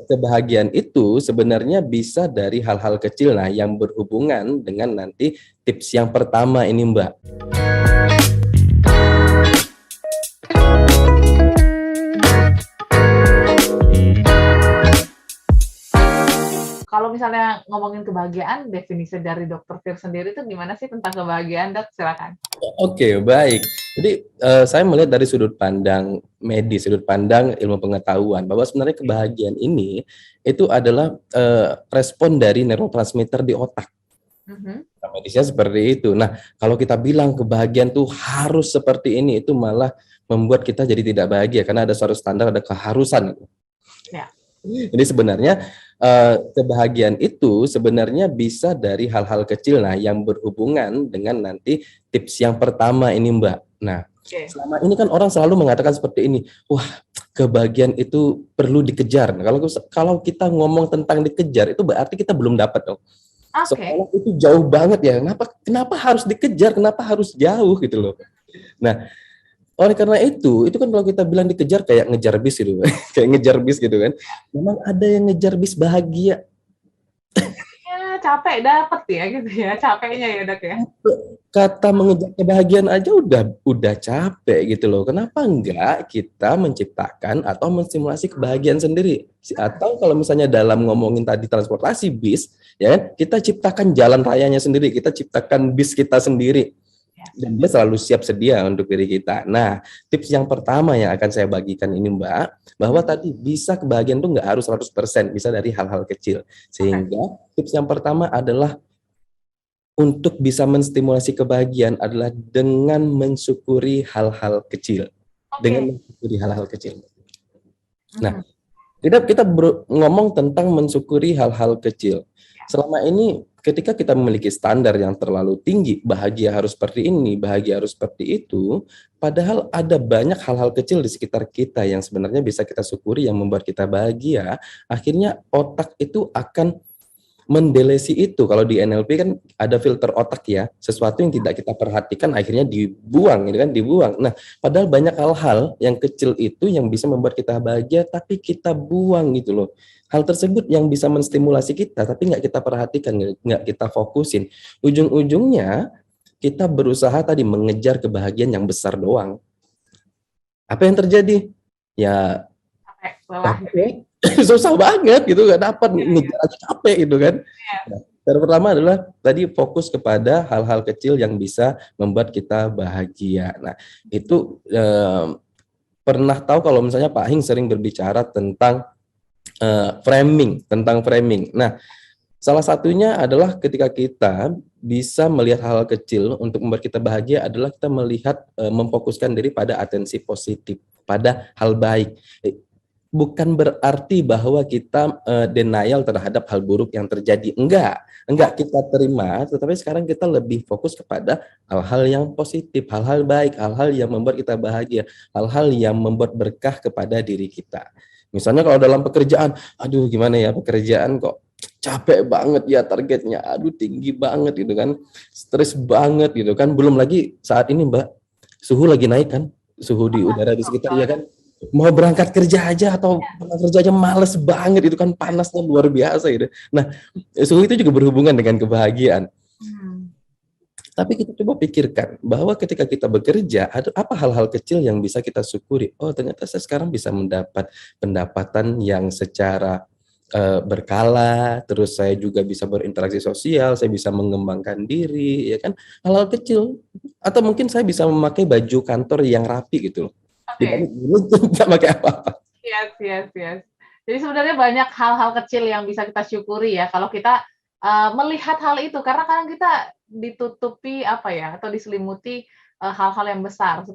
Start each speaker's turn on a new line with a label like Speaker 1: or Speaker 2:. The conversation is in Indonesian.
Speaker 1: kebahagiaan itu sebenarnya bisa dari hal-hal kecil nah yang berhubungan dengan nanti tips yang pertama ini Mbak.
Speaker 2: Kalau misalnya ngomongin kebahagiaan, definisi dari Dokter Fir sendiri itu gimana sih tentang kebahagiaan, Dok? Silakan.
Speaker 1: Oke, baik. Jadi saya melihat dari sudut pandang medis, sudut pandang ilmu pengetahuan bahwa sebenarnya kebahagiaan ini itu adalah respon dari neurotransmitter di otak. Medisnya seperti itu. Nah, kalau kita bilang kebahagiaan tuh harus seperti ini, itu malah membuat kita jadi tidak bahagia karena ada suatu standar, ada keharusan.
Speaker 2: Ya.
Speaker 1: Jadi sebenarnya kebahagiaan itu sebenarnya bisa dari hal-hal kecil nah yang berhubungan dengan nanti tips yang pertama ini Mbak. Nah, selama ini kan orang selalu mengatakan seperti ini, wah kebahagiaan itu perlu dikejar. Nah, kalau kita ngomong tentang dikejar itu berarti kita belum dapat dong. Sekolah itu jauh banget ya. Kenapa harus dikejar? Kenapa harus jauh gitu loh? Nah, oleh karena itu kan kalau kita bilang dikejar kayak ngejar bis gitu, kayak ngejar bis gitu kan. Memang ada yang ngejar bis bahagia.
Speaker 2: Ya, capek dapet ya gitu ya, capeknya ya Dok ya.
Speaker 1: Kata mengejar kebahagiaan aja udah capek gitu loh. Kenapa enggak kita menciptakan atau menstimulasi kebahagiaan sendiri? Atau kalau misalnya dalam ngomongin tadi transportasi bis, ya kan, kita ciptakan jalan rayanya sendiri, kita ciptakan bis kita sendiri. Dan dia selalu siap sedia untuk diri kita. Nah, tips yang pertama yang akan saya bagikan ini Mbak, bahwa tadi bisa kebahagiaan itu nggak harus 100%, bisa dari hal-hal kecil. Sehingga tips yang pertama adalah untuk bisa menstimulasi kebahagiaan adalah dengan mensyukuri hal-hal kecil. Dengan mensyukuri hal-hal kecil. Nah, kita ngomong tentang mensyukuri hal-hal kecil. Selama ini ketika kita memiliki standar yang terlalu tinggi, bahagia harus seperti ini, bahagia harus seperti itu, padahal ada banyak hal-hal kecil di sekitar kita yang sebenarnya bisa kita syukuri yang membuat kita bahagia, akhirnya otak itu akan mendelesi itu. Kalau di NLP kan ada filter otak ya, sesuatu yang tidak kita perhatikan akhirnya dibuang, gitu kan, dibuang. Nah, padahal banyak hal-hal yang kecil itu yang bisa membuat kita bahagia, tapi kita buang gitu loh. Hal tersebut yang bisa menstimulasi kita, tapi nggak kita perhatikan, nggak kita fokusin. Ujung-ujungnya kita berusaha tadi mengejar kebahagiaan yang besar doang. Apa yang terjadi? Ya capek, susah banget gitu, nggak dapat, ngejar aja capek gitu kan. Nah, yang pertama adalah tadi fokus kepada hal-hal kecil yang bisa membuat kita bahagia. Nah, itu pernah tahu kalau misalnya Pak Hing sering berbicara tentang framing. Nah, salah satunya adalah ketika kita bisa melihat hal-hal kecil untuk membuat kita bahagia adalah kita melihat memfokuskan diri pada atensi positif, pada hal baik. Bukan berarti bahwa kita denial terhadap hal buruk yang terjadi. Enggak kita terima, tetapi sekarang kita lebih fokus kepada hal-hal yang positif, hal-hal baik, hal-hal yang membuat kita bahagia, hal-hal yang membuat berkah kepada diri kita. Misalnya kalau dalam pekerjaan, aduh gimana ya pekerjaan kok capek banget ya targetnya, aduh tinggi banget gitu kan, stres banget gitu kan, belum lagi saat ini Mbak, suhu lagi naik kan, suhu di udara di sekitar ya kan, mau berangkat kerja aja atau kerja aja males banget itu kan, panasnya luar biasa gitu. Nah, suhu itu juga berhubungan dengan kebahagiaan. Tapi kita coba pikirkan bahwa ketika kita bekerja, ada apa hal-hal kecil yang bisa kita syukuri? Oh, ternyata saya sekarang bisa mendapat pendapatan yang secara berkala, terus saya juga bisa berinteraksi sosial, saya bisa mengembangkan diri, ya kan? Hal-hal kecil. Atau mungkin saya bisa memakai baju kantor yang rapi gitu loh. Dibanding dulu nggak pakai apa-apa.
Speaker 2: Yes. Jadi sebenarnya banyak hal-hal kecil yang bisa kita syukuri ya kalau kita melihat hal itu, karena kadang kita ditutupi apa ya, atau diselimuti hal-hal yang besar.